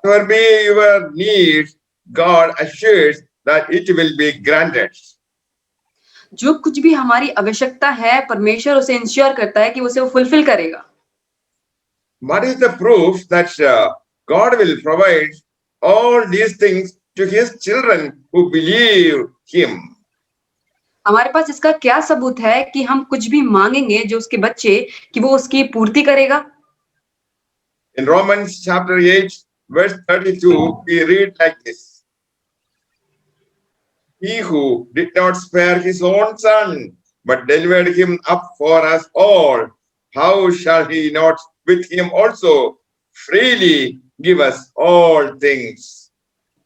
whatever be your needs, God assures that it will be granted. जो कुछ भी हमारी आवश्यकता है, परमेश्वर उसे इंश्योर करता है कि उसे वो फुलफिल करेगा। What is the proof that God will provide all these things to his children who believe him? हमारे पास इसका क्या सबूत है कि हम कुछ भी मांगेंगे जो उसके बच्चे कि वो उसकी पूर्ति करेगा? In Romans chapter 8, verse 32, we read like this. He who did not spare his own son, but delivered him up for us all, how shall he not with him also freely give us all things?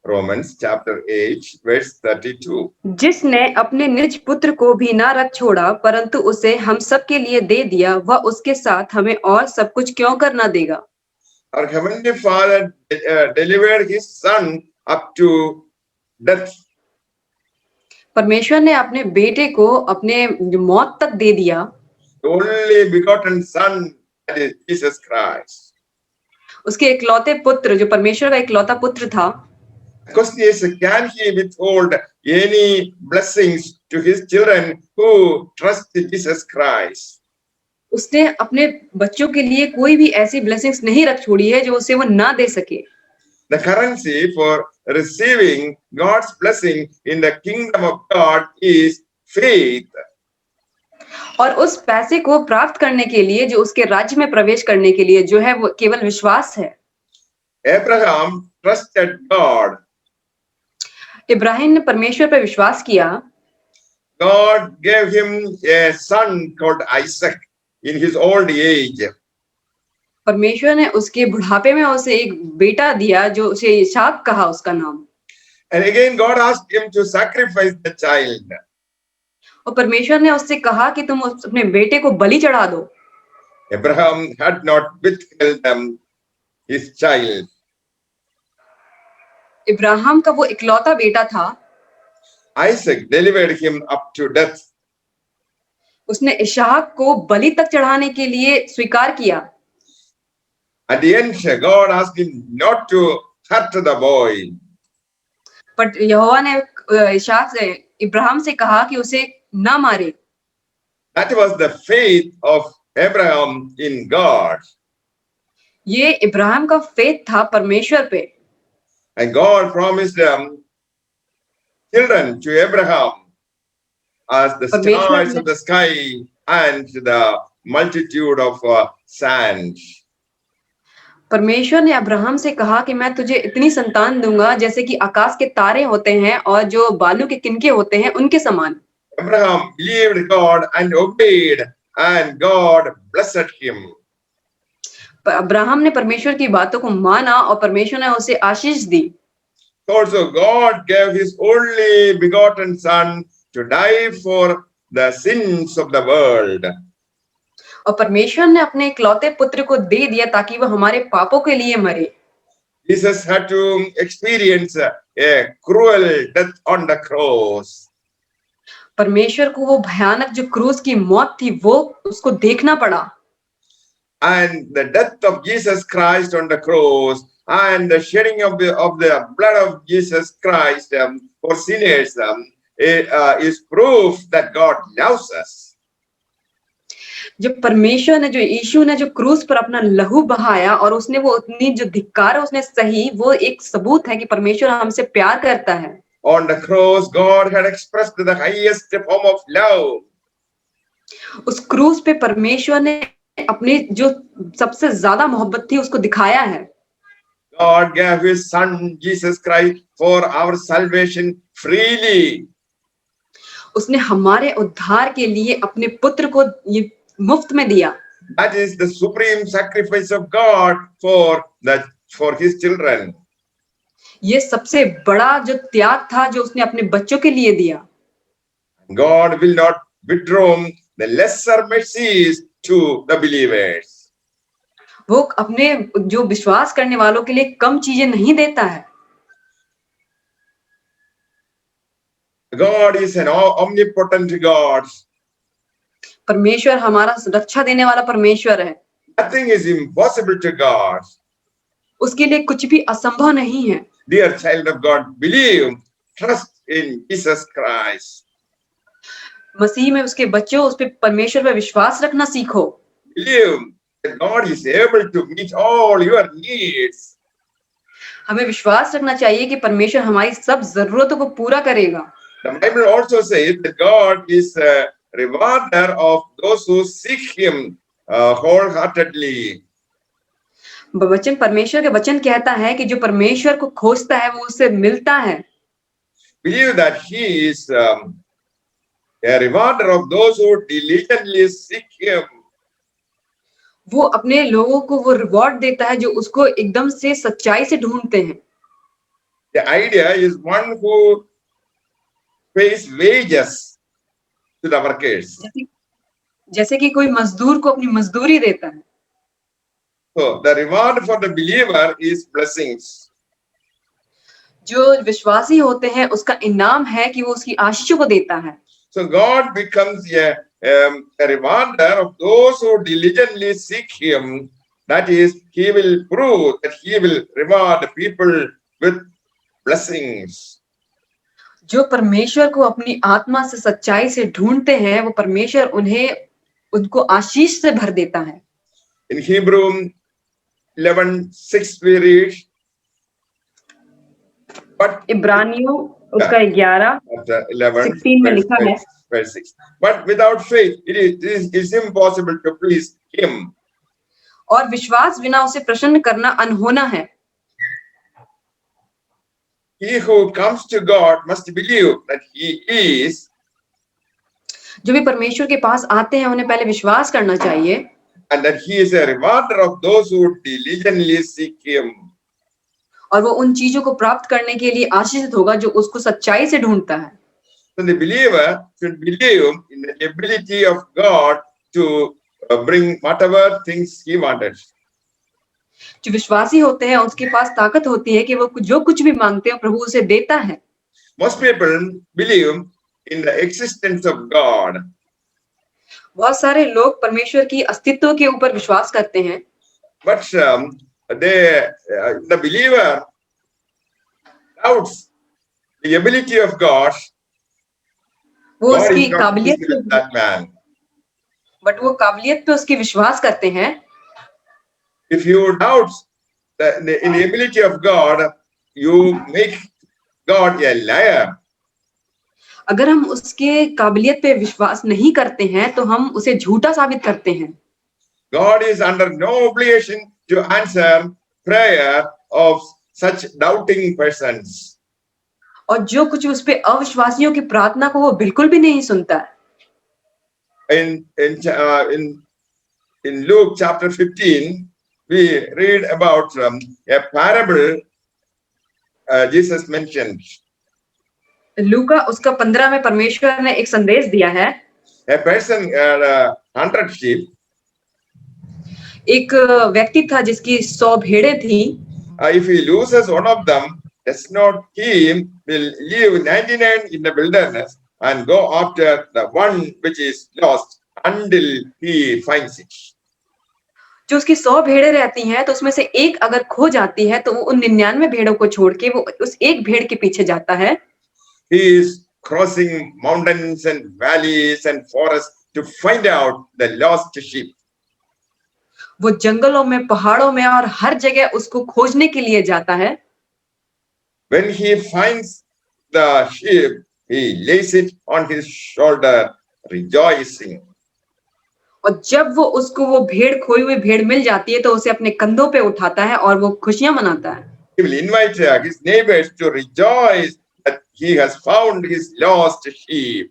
Romans chapter 8, verse 32. जिसने अपने निज पुत्र को भी ना रख छोड़ा, परंतु उसे हम सब के लिए दे दिया, वह उसके साथ हमें और सब कुछ क्यों करना देगा? Our heavenly Father delivered his son up to death. परमेश्वर ने अपने बेटे को अपने मौत तक दे दिया। The only begotten Son, that is Jesus Christ. उसके इकलौते पुत्र, जो परमेश्वर का इकलौता पुत्र था। The question is, can he withhold any blessings to his children who trust in Jesus Christ? उसने अपने बच्चों के लिए कोई भी ऐसी ब्लेसिंग्स नहीं रख छोड़ी है जो उसे वो ना दे सके। The currency for receiving God's blessing in the kingdom of God is faith. और उस पैसे को प्राप्त करने के लिए, जो उसके राज्य में प्रवेश करने के लिए जो है, वो केवल विश्वास है। Abraham trusted God. इब्राहिम ने परमेश्वर पर विश्वास किया। God gave him a son called Isaac in his old age. परमेश्वर ने उसके बुढ़ापे में उसे एक बेटा दिया जो उसे इसहाक कहा उसका नाम। And again God asked him to sacrifice the child. और परमेश्वर ने उससे कहा कि तुम अपने बेटे को बलि चढ़ा दो। Abraham had not withheld his child. Ibrahim का वो इकलौता बेटा था। Isaac delivered him up to death. उसने इसहाक को बलि तक चढ़ाने के लिए स्वीकार किया। At the end, God asked him not to hurt the boy. पर यहोवा ने इसहाक से, इब्राहिम से कहा कि उसे ना मारे। That was the faith of Abraham in God. ये इब्राहिम का फेथ था परमेश्वर पे। And God promised them children to Abraham as the stars of the sky and the multitude of sand. परमेश्वर ने अब्राहम से कहा कि मैं तुझे इतनी संतान दूंगा जैसे कि आकाश के तारे होते हैं और जो बालू के किनके होते हैं उनके समान। Abraham believed God and obeyed, and God blessed him. Abraham ने परमेश्वर की बातों को माना और परमेश्वर ने उसे आशीष दी। Also, God gave his only begotten son to die for the sins of the world. और परमेश्वर ने अपने इकलौते पुत्र को दे दिया ताकि वह हमारे पापों के लिए मरे। Jesus had to experience a cruel death on the cross. परमेश्वर को वो भयानक जो क्रूस की मौत थी वो उसको देखना पड़ा। And the death of Jesus Christ on the cross and the shedding of the blood of Jesus Christ for sinners is proof that God loves us. जब परमेश्वर ने, जो यीशु ने जो क्रूस पर अपना लहू बहाया और उसने वो उतनी जो धिक्कार उसने सही, वो एक सबूत है कि परमेश्वर हमसे प्यार करता है। On the cross, God had expressed the highest form of love. उस क्रूस पे परमेश्वर ने अपनी जो सबसे ज्यादा मोहब्बत थी उसको दिखाया है। God gave his son Jesus Christ for our salvation freely. उसने हमारे उद्धार के लिए अपने पुत्र को ये मुफ्त में दिया। That is the supreme sacrifice of God for his children. ये सबसे बड़ा जो त्याग था जो उसने अपने बच्चों के लिए दिया। God will not withdraw the lesser mercies to the believers. वो अपने जो विश्वास करने वालों के लिए कम चीजें नहीं देता है। God is an omnipotent God. परमेश्वर हमारा रक्षा देने वाला परमेश्वर है। Nothing is impossible to God. उसके लिए कुछ भी असंभव नहीं है। Dear child of God, believe, trust in Jesus Christ. मसीह में उसके बच्चों, उस पे परमेश्वर पे विश्वास रखना सीखो। Believe that God is able to meet all your needs. हमें विश्वास रखना चाहिए कि परमेश्वर हमारी सब जरूरतों को पूरा करेगा। The Bible also says that God is a rewarder of those who seek Him wholeheartedly. वचन, परमेश्वर के वचन कहता है कि जो परमेश्वर को खोजता है वो उससे मिलता है। Believe that He is a rewarder of those who diligently seek Him. वो अपने लोगों को वो रिवॉर्ड देता है जो उसको एकदम से सच्चाई से ढूंढते हैं। The idea is one who pays wages to the workers. जैसे कि कोई मजदूर को अपनी मजदूरी देता है। So the reward for the believer is blessings. जो विश्वासी होते हैं उसका इनाम है कि वो उसकी आशीषों को देता है। So God becomes a rewarder of those who diligently seek Him. That is, He will prove that He will reward people with blessings. जो परमेश्वर को अपनी आत्मा से सच्चाई से ढूंढते हैं वो परमेश्वर उनको आशीष से भर देता है। In Hebrew 11:6 we read, but इब्रानियों उसका 11 chapter 11 16 में लिखा है, verse 6. But without faith it is impossible to please Him. और विश्वास बिना उसे प्रसन्न करना अनहोना है। He who comes to God must believe that He is. जो भी परमेश्वर के पास आते हैं उन्हें पहले विश्वास करना चाहिए And that He is a rewarder of those who diligently seek Him. और वो उन चीजों को प्राप्त करने के लिए आशीषित होगा जो उसको सच्चाई से ढूंढता है। So the believer should believe in the ability of God to bring whatever things He wanted. जो विश्वासी होते हैं उसके पास ताकत होती है कि वो जो कुछ भी मांगते हैं प्रभु उसे देता है। Most people believe in the existence of God. बहुत सारे लोग परमेश्वर की अस्तित्व के ऊपर विश्वास करते हैं। But the believer doubts the ability of God. वो God उसकी is not काबिलियत pleased with that man. But वो काबिलियत पे उसकी विश्वास करते हैं। If you doubt the inability of God, you make God a liar. अगर हम उसके काबिलियत पे विश्वास नहीं करते हैं तो हम उसे झूठा साबित करते हैं। God is under no obligation to answer prayer of such doubting persons. और जो कुछ उस पे अविश्वासियों की प्रार्थना को वो बिल्कुल भी नहीं सुनता। In Luke chapter 15, we read about a parable Jesus mentioned. लूका उसका 15 में परमेश्वर ने एक संदेश दिया है। A person had 100 sheep. एक व्यक्ति था जिसकी 100 भेड़ें थी। If he loses one of them, does not he will leave 99 in the wilderness and go after the one which is lost until he finds it. जो उसकी 100 भेड़ें रहती हैं तो उसमें से एक अगर खो जाती है तो वो उन 99 भेड़ों को छोड़ के वो उस एक भेड़ के पीछे जाता है। He is crossing mountains and valleys and forests to find out the lost sheep. वो जंगलों में, पहाड़ों में और हर जगह उसको खोजने के लिए जाता है। When he finds the sheep, he lays it on his shoulder, rejoicing. और जब वो उसको वो भेड़, खोई हुई भेड़ मिल जाती है तो उसे अपने कंधों पे उठाता है और वो खुशियां मनाता है। He will invite his neighbors to rejoice that he has found his lost sheep.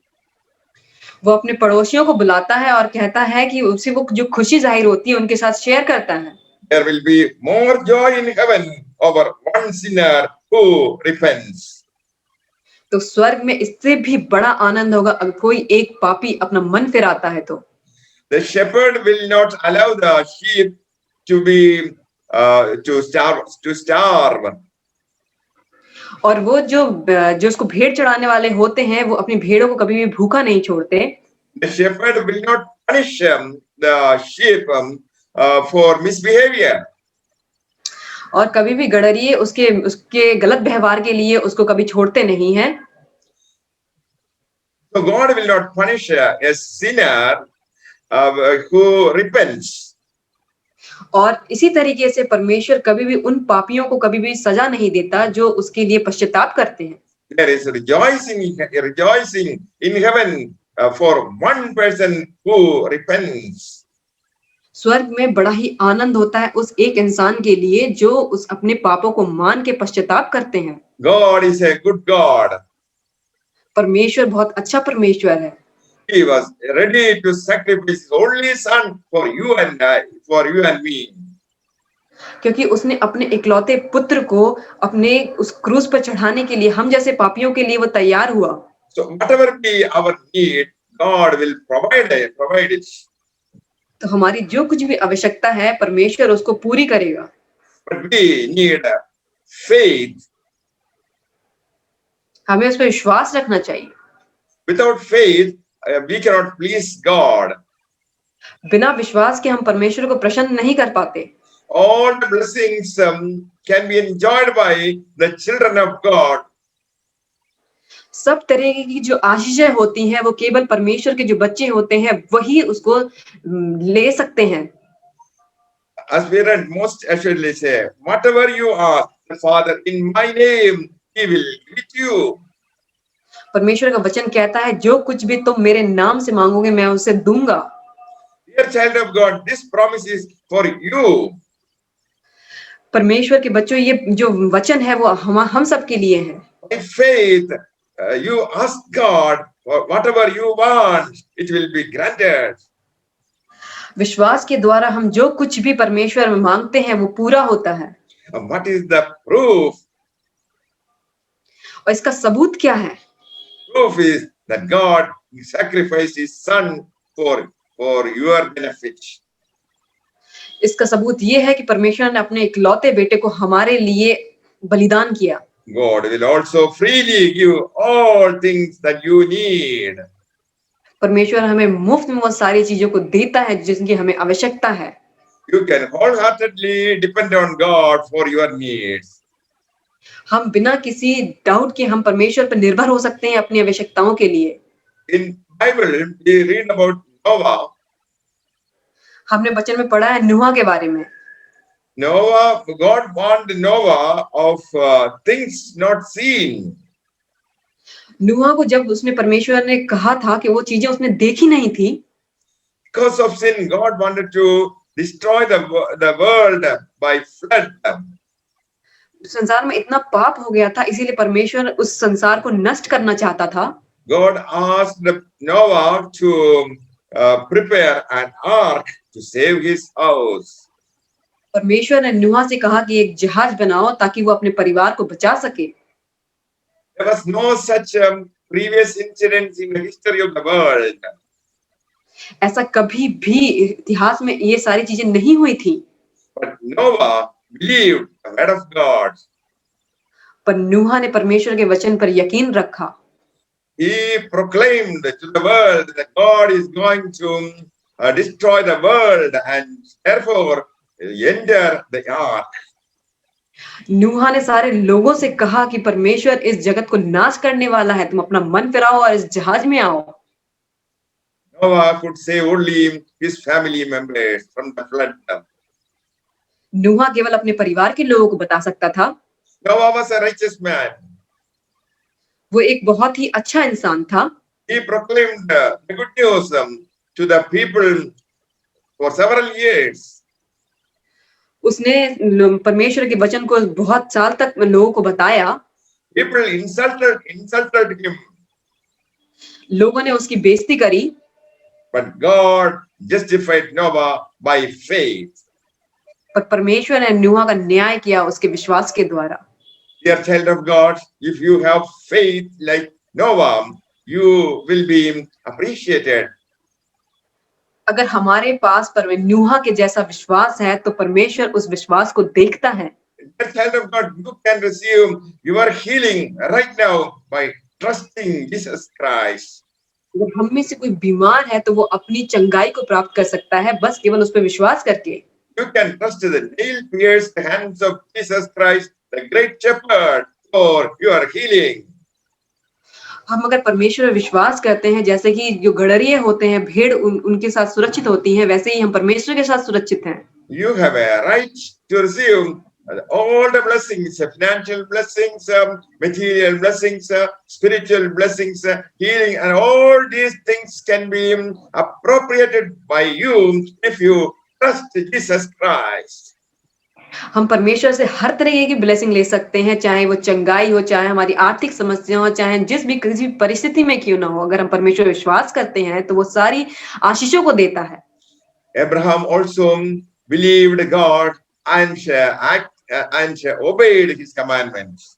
वो अपने पड़ोसियों को बुलाता है और कहता है कि उसे वो जो खुशी जाहिर होती है उनके साथ शेयर करता है। There will be more joy in heaven over one sinner who repents. तो स्वर्ग में इससे भी बड़ा आनंद होगा अगर कोई एक पापी अपना मन फिराता है तो। The shepherd will not allow the sheep to be to starve. और वो जो उसको भेड़ चढ़ाने वाले होते हैं वो अपनी भेड़ों को कभी भी भूखा नहीं छोड़ते। The shepherd will not punish the sheep for misbehavior. और कभी भी गडरिये उसके उसके गलत व्यवहार के लिए उसको कभी छोड़ते नहीं हैं। So God will not punish a sinner who repents. और इसी तरीके से परमेश्वर कभी भी उन पापियों को कभी भी सजा नहीं देता जो उसके लिए पश्चाताप करते हैं। There is rejoicing in heaven for one person who repents. स्वर्ग में बड़ा ही आनंद होता है उस एक इंसान के लिए जो उस अपने पापों को मान के पश्चाताप करते हैं। God is a good God. परमेश्वर बहुत अच्छा परमेश्वर है। He was ready to sacrifice his only son for you and I, for you and me. क्योंकि उसने अपने इकलौते पुत्र को अपने उस क्रूस पर चढ़ाने के लिए हम जैसे पापियों के लिए वो तैयार हुआ। So whatever be our need, God will provide it. तो हमारी जो कुछ भी आवश्यकता है परमेश्वर उसको पूरी करेगा। But we need faith. हमें उस पर विश्वास रखना चाहिए। Without faith, we cannot please God. बिना विश्वास के हम परमेश्वर को प्रसन्न नहीं कर पाते। All the blessings can be enjoyed by the children of God. सब तरह की जो आशीषें होती हैं वो केवल परमेश्वर के जो बच्चे होते हैं वही उसको ले सकते हैं। As we read, most assuredly say, whatever you ask the Father in my name, He will give it to you. परमेश्वर का वचन कहता है जो कुछ भी तुम मेरे नाम से मांगोगे मैं उसे दूंगा। Dear child of God, this promise is for you. परमेश्वर के बच्चों ये जो वचन है वो हम सब के लिए है। By faith, you ask God for whatever you want, it will be granted. विश्वास के द्वारा हम जो कुछ भी परमेश्वर में मांगते हैं वो पूरा होता है। What is the proof? और इसका सबूत क्या है? Proof is that God sacrificed His Son for your benefit. इसका सबूत ये है कि परमेश्वर ने अपने इकलौते बेटे को हमारे लिए बलिदान किया। God will also freely give all things that you need. परमेश्वर हमें मुफ्त में वो सारी चीजों को देता है जिनकी हमें आवश्यकता है। You can wholeheartedly depend on God for your needs. हम बिना किसी डाउट के हम परमेश्वर पर निर्भर हो सकते हैं अपनी आवश्यकताओं के लिए। In Bible, we read about Noah. हमने वचन में पढ़ा है नूह के बारे में। Noah, God warned Noah of things not seen. नूह को जब उसने परमेश्वर ने कहा था कि वो चीजें उसने देखी नहीं थी। Because of sin, God wanted to destroy the world by flood. संसार में इतना पाप हो गया था इसीलिए परमेश्वर उस संसार को नष्ट करना चाहता था। God asked Noah to prepare an ark to save his house. परमेश्वर ने नूह से कहा कि एक जहाज बनाओ ताकि वो अपने परिवार को बचा सके। There was no such previous incidents in the history of the world. ऐसा कभी भी इतिहास में ये सारी चीजें नहीं हुई थी। But Noah believed the word of God. पर नूह ने परमेश्वर के वचन पर यकीन रखा। He proclaimed to the world that God is going to destroy the world and therefore enter the ark. नूह ने सारे लोगों से कहा कि परमेश्वर इस जगत को नाश करने वाला है, तुम अपना मन फिराओ और इस जहाज में आओ। Noah could save only his family members from the flood. नूह केवल अपने परिवार के लोगों को बता सकता था। Noah was a righteous man. वो एक बहुत ही अच्छा इंसान था। He proclaimed the good news to the people for several years. उसने परमेश्वर के वचन को बहुत साल तक लोगों को बताया। People insulted him. लोगों ने उसकी बेइज्जती करी। But God justified Noah by faith. पर परमेश्वर ने नूह का न्याय किया उसके विश्वास के द्वारा। Dear child of God, if you have faith like Noah, you will be appreciated. अगर हमारे पास नूह के जैसा विश्वास है तो परमेश्वर उस विश्वास को देखता है। Dear child of God, you can receive your healing right now by trusting Jesus Christ. अगर हम में से कोई बीमार है तो वो अपनी चंगाई को प्राप्त कर सकता है बस केवल उस पर विश्वास करके। You can trust the nail-pierced hands of Jesus Christ, the great shepherd, for your healing. हम अगर परमेश्वर में विश्वास करते हैं जैसे कि जो गड़रिये होते हैं भेड़ उनके साथ सुरक्षित होती हैं वैसे ही हम परमेश्वर के साथ सुरक्षित हैं। You have a right to receive all the blessings, financial blessings, material blessings, spiritual blessings, healing, and all these things can be appropriated by you if you trust Jesus Christ. हम परमेश्वर से हर तरीके की ब्लेसिंग ले सकते हैं, चाहे वो चंगाई हो, चाहे हमारी आर्थिक समस्या हो, चाहे किसी परिस्थिति में क्यों ना हो। अगर हम परमेश्वर पर विश्वास करते हैं तो वो सारी आशीषों को देता है। Abraham also believed God and obeyed his commandments.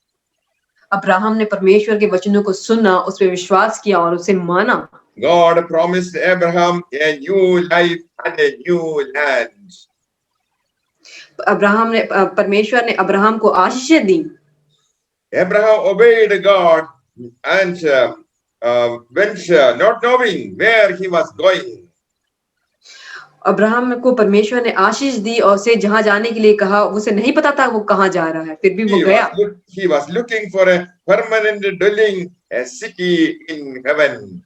Abraham ने परमेश्वर के वचनों को सुना, उस पर विश्वास किया और उसे माना। God promised Abraham a new life and a new land. परमेश्वर ने अब्राहम को आशीषें दी। Abraham obeyed God and went not knowing where he was going. Abraham को परमेश्वर ने आशीष दी और उसे जहां जाने के लिए कहा, उसे नहीं पता था वो कहां जा रहा है, फिर भी वो गया। He was looking for a permanent dwelling, a city in heaven.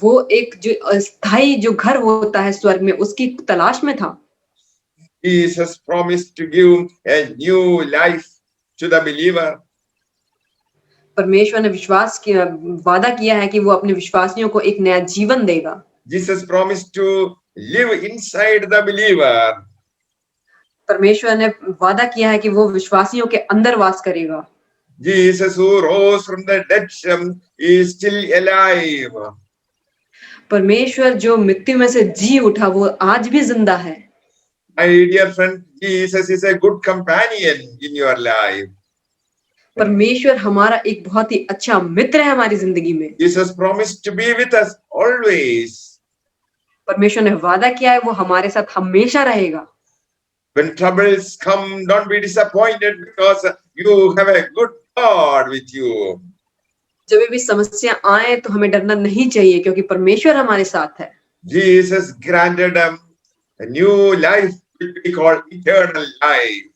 वो एक जो स्थायी जो घर होता है स्वर्ग में, उसकी तलाश में था। Jesus promised to give a new life to the believer. परमेश्वर ने वादा किया है कि वो अपने विश्वासियों को एक नया जीवन देगा। Jesus promised to live inside the believer. परमेश्वर ने वादा किया है कि वो विश्वासियों के अंदर वास करेगा। Jesus who rose from the dead is still alive. परमेश्वर जो मृत्यु में से जी उठा वो आज भी जिंदा है। My dear friend, Jesus is a good companion in your life. परमेश्वर हमारा एक बहुत ही अच्छा मित्र है हमारी जिंदगी में। Jesus promised to be with us always. परमेश्वर ने वादा किया है वो हमारे साथ हमेशा रहेगा। When troubles come, don't be disappointed because you have a good God with you. जब भी समस्या आए तो हमें डरना नहीं चाहिए क्योंकि परमेश्वर हमारे साथ है। Jesus granted a new life which we call eternal life.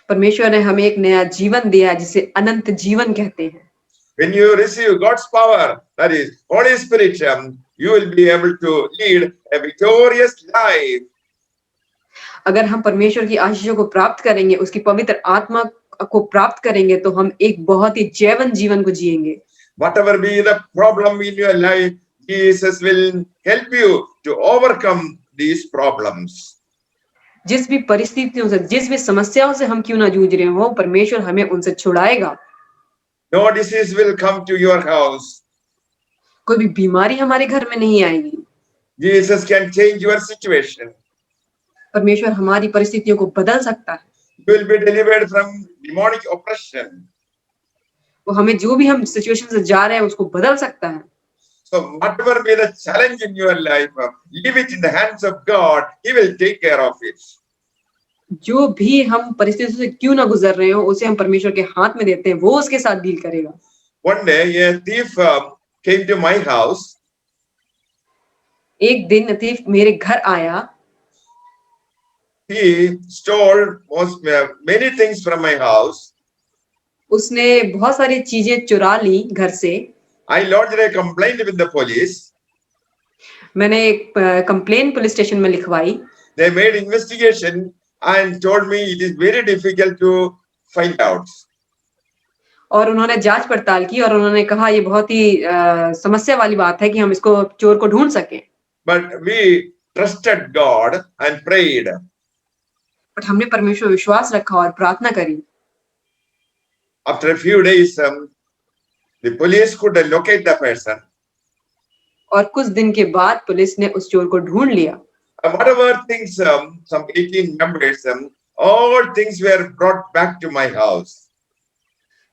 परमेश्वर ने हमें एक नया जीवन दिया जिसे अनंत जीवन कहते हैं। When you receive God's power, that is Holy Spirit, you will be able to lead a victorious life. अगर हम परमेश्वर की आशीषों को प्राप्त करेंगे, उसकी पवित्र आत्मा को प्राप्त करेंगे तो हम एक बहुत ही जैवन जीवन को जिएंगे। Whatever be the problem in your life, Jesus will help you to overcome these problems. जिस भी परिस्थितियों से, जिस भी समस्याओं से हम क्यों ना जूझ रहे हो, परमेश्वर हमें उनसे छुड़ाएगा। No disease will come to your house. कोई भी बीमारी हमारे घर में नहीं आएगी। Jesus can change your situation. परमेश्वर हमारी परिस्थितियों को बदल सकता है। You will be delivered from demonic oppression. वो हमें जो भी हम सिचुएशन से जा रहे हैं उसको बदल सकता है। So whatever be the challenge in your life, leave it in the hands of God. He will take care of it. जो भी हम परिस्थितियों से क्यों ना गुजर रहे हो, उसे हम परमेश्वर के हाथ में देते हैं, वो उसके साथ डील करेगा। One day, a thief came to my house. एक दिन thief मेरे घर आया। He stole many things from my house. उसने बहुत सारी चीजें चुरा ली घर से। I lodged a complaint with the police. मैंने एक कंप्लेन पुलिस स्टेशन में लिखवाई। They made investigation and told me it is very difficult to find out. और उन्होंने जांच पड़ताल की और उन्होंने कहा ये बहुत ही समस्या वाली बात है कि हम इसको चोर को ढूंढ सकें। But we trusted God and prayed. But हमने परमेश्वर पर विश्वास रखा और प्रार्थना करी। After a few days, the police could locate the person. और कुछ दिन के बाद पुलिस ने उस चोर को ढूंढ लिया। Whatever things, some 18 members, all things were brought back to my house.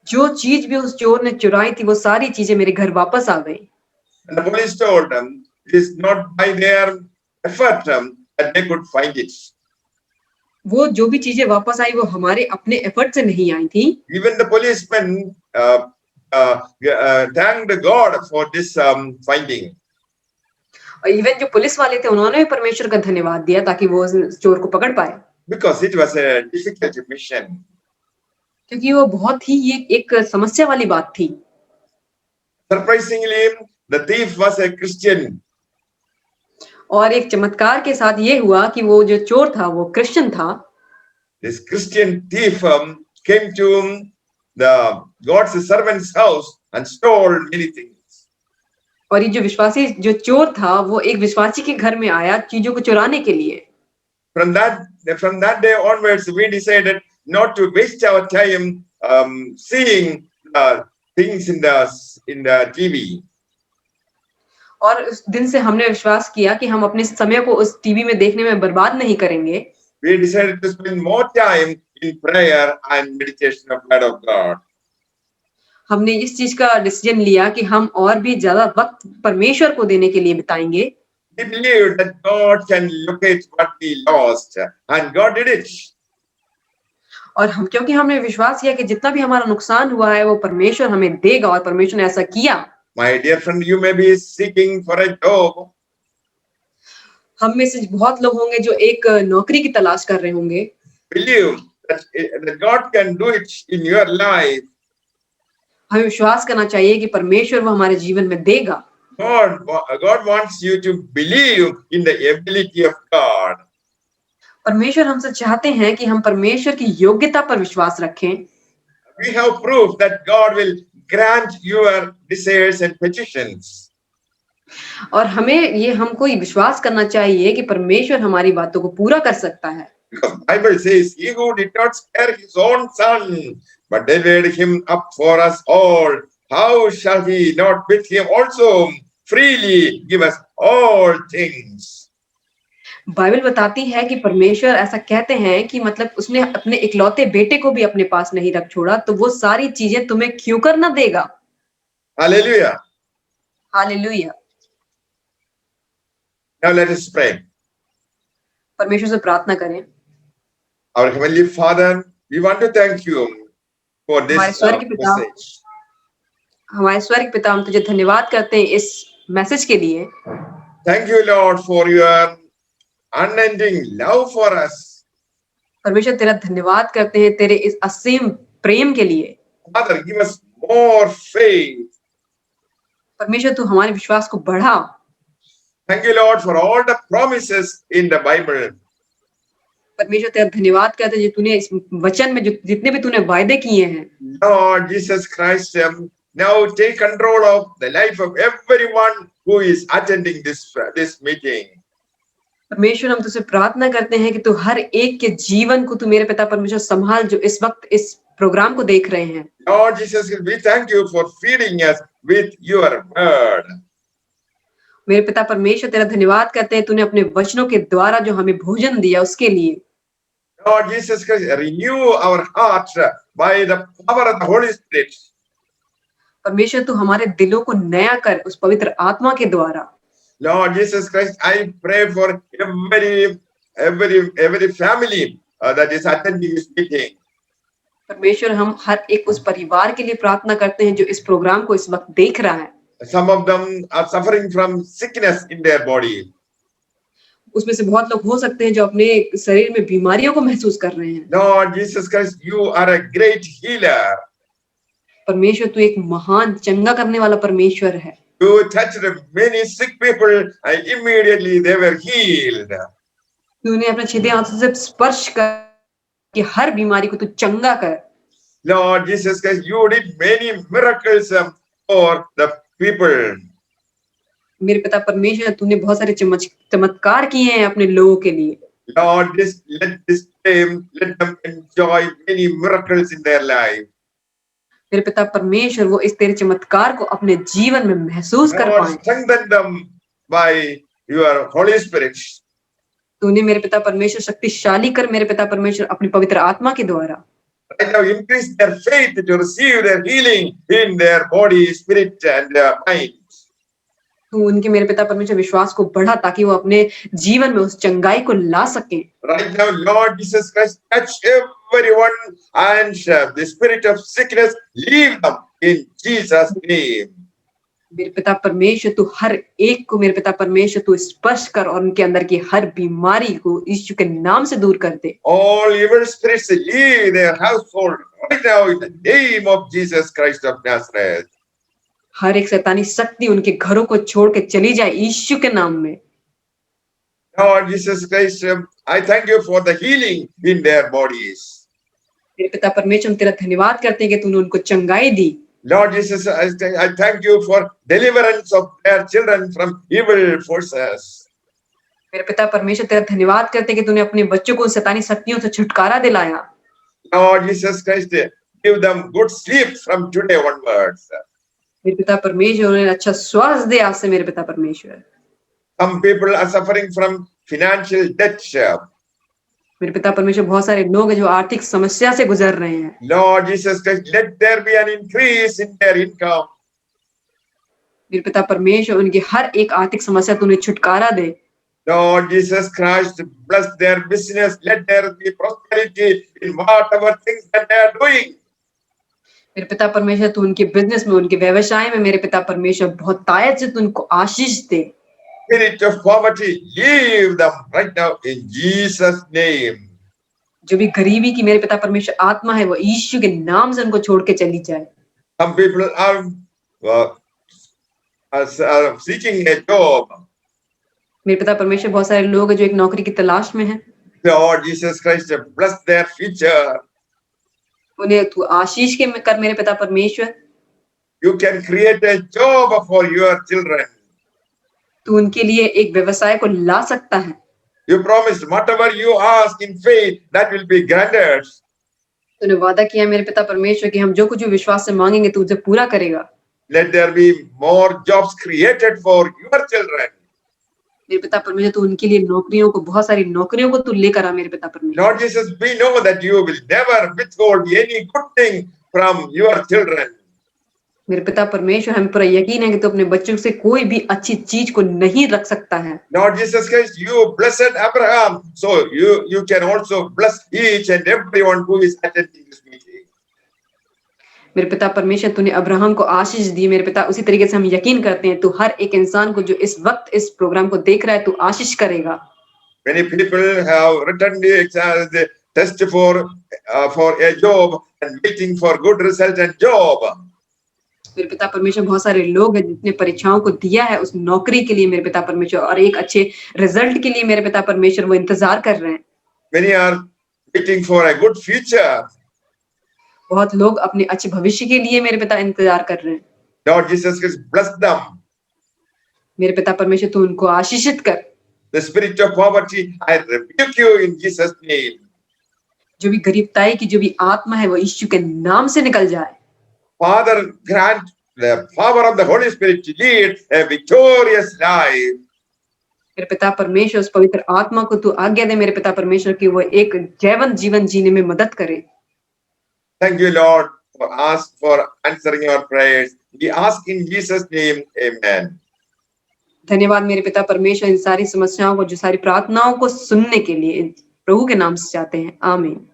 जो चीज भी उस चोर ने चुराई थी वो सारी चीजें मेरे घर वापस आ गई। And the police told them it is not by their effort that they could find it. वो जो भी चीजें वापस आई वो हमारे अपने एफर्ट से नहीं आई थी। Even the policemen thanked God for this finding. और इवन जो पुलिस वाले थे उन्होंने भी परमेश्वर का धन्यवाद दिया ताकि वो उस चोर को पकड़ पाए। because it was a difficult mission. क्योंकि वो बहुत ही ये एक समस्या वाली बात थी। Surprisingly, the thief was a Christian. और एक चमत्कार के साथ ये हुआ कि वो जो चोर था वो क्रिश्चियन था। This Christian thief came to the God's servant's house and stole many things. और ये जो विश्वासी जो चोर था वो एक विश्वासी के घर में आया चीजों को चुराने के लिए। From that day onwards, we decided not to waste our time seeing things in the TV. और उस दिन से हमने विश्वास किया कि हम अपने समय को उस टीवी में देखने में बर्बाद नहीं करेंगे। We decided to spend more time in prayer and meditation of word of God. हमने इस चीज का डिसीजन लिया कि हम और भी ज्यादा वक्त परमेश्वर को देने के लिए बिताएंगे। We believe that God can locate what we lost, and God did it. और हम क्योंकि हमने विश्वास किया कि जितना भी हमारा नुकसान हुआ है वो परमेश्वर हमें देगा और परमेश्वर ने ऐसा किया। My dear friend, you may be seeking for a job. हम में से बहुत लोग होंगे जो एक नौकरी की तलाश कर रहे होंगे। Believe that God can do it in your life. हमें विश्वास करना चाहिए कि परमेश्वर वो हमारे जीवन में देगा। God wants you to believe in the ability of God. परमेश्वर हमसे चाहते हैं कि हम परमेश्वर की योग्यता पर विश्वास रखें। We have proof that God will grant your desires and petitions. और हमें ये हमको ये विश्वास करना चाहिए कि परमेश्वर हमारी बातों को पूरा कर सकता है। Because Bible says, "He who did not spare his own son, but delivered him up for us all, how shall he not with him also freely give us all things?" Bible बताती है कि परमेश्वर ऐसा कहते हैं कि मतलब उसने अपने इकलौते बेटे को भी अपने पास नहीं रख छोड़ा, तो वो सारी चीजें तुम्हें क्यों कर ना देगा। Hallelujah. Hallelujah. Now let us pray. परमेश्वर से प्रार्थना करें। Our Heavenly Father, we want to thank you for हमारे this स्वर्ग के पिता, message. हमारे स्वर्ग के पिता, हम तुझे धन्यवाद करते हैं इस मैसेज के लिए। Thank you, Lord, for your unending love for us. परमेश्वर तेरा धन्यवाद करते हैं तेरे इस असीम प्रेम के लिए। Father, give us more faith. परमेश्वर तू हमारे विश्वास को बढ़ा। Thank you, Lord, for all the promises in the Bible. परमेश्वर तेरा धन्यवाद करते हैं जो तूने इस वचन में जो जितने भी तूने वायदे किए हैं। Lord Jesus Christ, now take control of the life of everyone who is attending this meeting. परमेश्वर हम तुझसे प्रार्थना करते हैं कि तू हर एक के जीवन को तू मेरे पिता परमेश्वर संभाल जो इस वक्त इस प्रोग्राम को देख रहे हैं। Lord Jesus, we thank you for feeding us with your word. मेरे पिता परमेश्वर तेरा धन्यवाद करते हैं तूने अपने वचनों के द्वारा जो हमें भोजन दिया उसके लिए। Lord Jesus Christ, renew our hearts by the power of the Holy Spirit. परमेश्वर तू हमारे दिलों को नया कर उस पवित्र आत्मा के द्वारा। Lord Jesus Christ, I pray for every family that is attending this meeting. परमेश्वर हम हर एक उस परिवार के लिए प्रार्थना करते हैं जो इस प्रोग्राम को इस वक्त देख रहा है। Some of them are suffering from sickness in their body. उसमें से बहुत लोग हो सकते हैं जो अपने शरीर में बीमारियों को महसूस कर रहे हैं। Lord Jesus Christ, you are a great healer. परमेश्वर तू एक महान चंगा करने वाला परमेश्वर है। You touched many sick people and immediately they were healed. तूने अपने छेदे हाथों से स्पर्श कर कि हर बीमारी को तू चंगा कर। Lord Jesus Christ, you did many miracles for the people. मेरे पिता परमेश्वर तूने बहुत सारे चमत्कार किए हैं अपने लोगों के लिए। Lord, let them enjoy many miracles in their life. मेरे पिता परमेश्वर वो इस तेरे चमत्कार को अपने जीवन में महसूस कर Lord, पाए। strengthen them by your Holy Spirit. तूने मेरे पिता परमेश्वर शक्तिशाली कर मेरे पिता परमेश्वर अपनी पवित्र आत्मा के द्वारा। Right now, increase their faith to receive their healing in their body, spirit, and mind. तू उनके मेरे पिता परमेश्वर विश्वास को बढ़ा ताकि वो अपने जीवन में उस चंगाई को ला सके। Right now, Lord Jesus Christ, touch everyone and the spirit of sickness, leave them in Jesus' name. मेरे पिता परमेश्वर तू हर एक को मेरे पिता परमेश्वर तू स्पर्श कर और उनके अंदर की हर बीमारी को यीशु के नाम से दूर कर दे। All evil spirits leave their household right now in the name of Jesus Christ of Nazareth. हर एक शैतानी शक्ति उनके घरों को छोड़ के चली जाए यीशु के नाम में। Lord Jesus Christ, I thank you for the healing in their bodies. मेरे पिता परमेश्वर हम तेरा धन्यवाद करते हैं कि तूने उनको चंगाई दी। Lord Jesus, I thank you for deliverance of their children from evil forces. मेरे पिता परमेश्वर तेरा धन्यवाद करते हैं कि तूने अपने बच्चों को शैतानी शक्तियों से छुटकारा दिलाया। Lord Jesus Christ, give them good sleep from today onwards. मेरे पिता परमेश्वर उन्हें अच्छा स्वास्थ्य दे आज से मेरे पिता परमेश्वर। Some people are suffering from financial debt. मेरे पिता परमेश्वर बहुत सारे लोग हैं जो आर्थिक समस्या से गुजर रहे हैं। Lord Jesus Christ, let there be an increase in their income. मेरे पिता परमेश्वर उनकी हर एक आर्थिक समस्या तूने छुटकारा दे। Lord Jesus Christ, bless their business. Let there be prosperity in whatever things that they are doing. मेरे पिता परमेश्वर तू उनके बिजनेस में उनके व्यवसाय में मेरे पिता परमेश्वर बहुत तायत से तू उनको आशीष दे। Spirit of poverty, leave them right now in Jesus' name. जो भी गरीबी की मेरे पिता परमेश्वर आत्मा है वो यीशु के नाम से उनको छोड़ के चली जाए। Some people are seeking a job. मेरे पिता परमेश्वर बहुत सारे लोग हैं जो एक नौकरी की तलाश में हैं। Lord Jesus Christ, bless their future. उन्हें तू आशीष के कर मेरे पिता परमेश्वर। You can create a job for your children. तू उनके लिए एक व्यवसाय को ला सकता है। You promised whatever you ask in faith, that will be granted. तूने वादा किया मेरे पिता परमेश्वर कि हम जो कुछ भी विश्वास से मांगेंगे तू उसे पूरा करेगा। Let there be more jobs created for your children. मेरे पिता परमेश्वर तू उनके लिए नौकरियों को बहुत सारी नौकरियों को तू लेकर आ मेरे पिता परमेश्वर। Lord Jesus, we know that you will never withhold any good thing from your children. मेरे पिता परमेश्वर हमें पूरा यकीन है कि तू अपने बच्चों से कोई भी अच्छी चीज को नहीं रख सकता है। Lord Jesus Christ, you blessed Abraham, so you can also bless each and everyone who is attending this meeting. मेरे पिता परमेश्वर तूने अब्राहम को आशीष दी मेरे पिता, उसी तरीके से हम यकीन करते हैं तू हर एक इंसान को जो इस वक्त इस प्रोग्राम को देख रहा है तू आशीष करेगा। Many people have written the test for a job and waiting for good result and job. मेरे पिता परमेश्वर बहुत सारे लोग हैं जिसने परीक्षाओं को दिया है उस नौकरी के लिए मेरे पिता परमेश्वर और एक अच्छे रिजल्ट के लिए मेरे पिता परमेश्वर वो इंतजार कर रहे हैं। Many are waiting for a good future. बहुत लोग अपने अच्छे भविष्य के लिए मेरे पिता इंतजार कर रहे हैं। Lord Jesus Christ, bless them. मेरे पिता परमेश्वर तू उनको आशीषित कर। The spirit of poverty, I rebuke you in Jesus' name. जो भी गरीबताई की जो भी आत्मा है वो यीशु के नाम से निकल जाए। Father, grant the power of the Holy Spirit to lead a victorious life. मेरे पिता परमेश्वर उस पवित्र आत्मा को तू आज्ञा दे मेरे पिता परमेश्वर की वो एक जयवंत जीवन जीने में मदद करे। Thank you, Lord, for answering our prayers. We ask in Jesus' name, Amen. धन्यवाद मेरे पिता परमेश्वर इन सारी समस्याओं को जो सारी प्रार्थनाओं को सुनने के लिए प्रभु के नाम से चाहते हैं। आमीन।